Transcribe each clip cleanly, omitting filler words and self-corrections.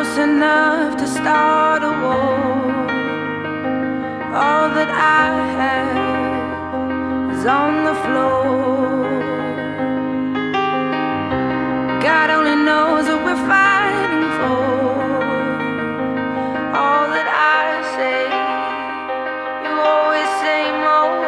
close enough to start a war. All that I have is on the floor. God only knows what we're fighting for. All that I say, you always say more.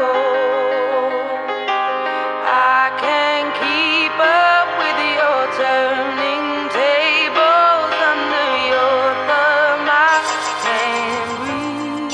I can't keep up with your turning tables under your thumb. I can't breathe.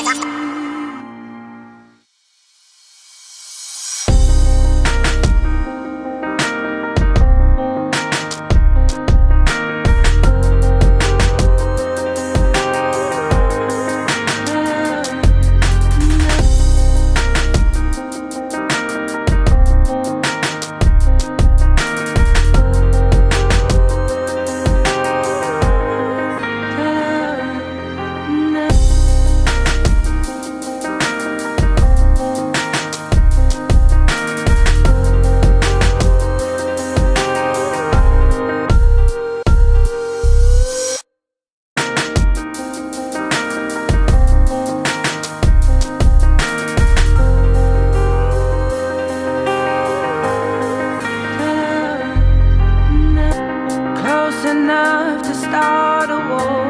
Close enough to start a war.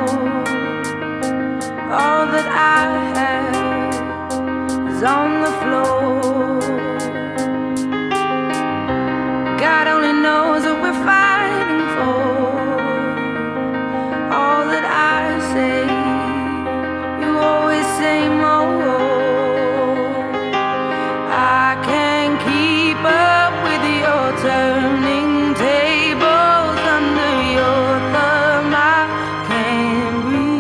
All that I have is on the floor. God only knows what we're fighting for. All that I say, you always say more. I can't keep up with your turning tables under your thumb. I can't breathe.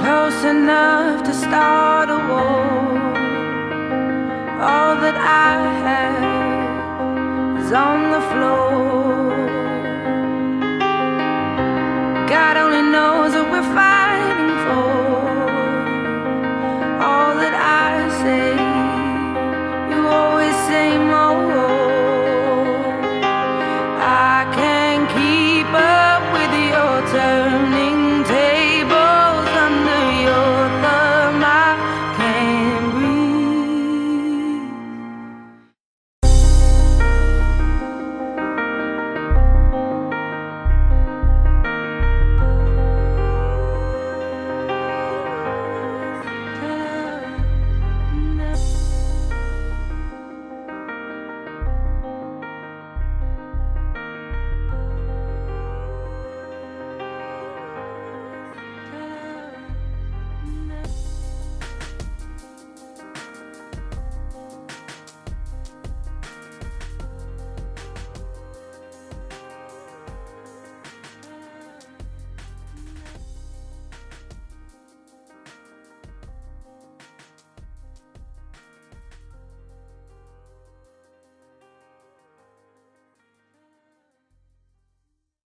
Close enough to start a war. All that I have is on the floor.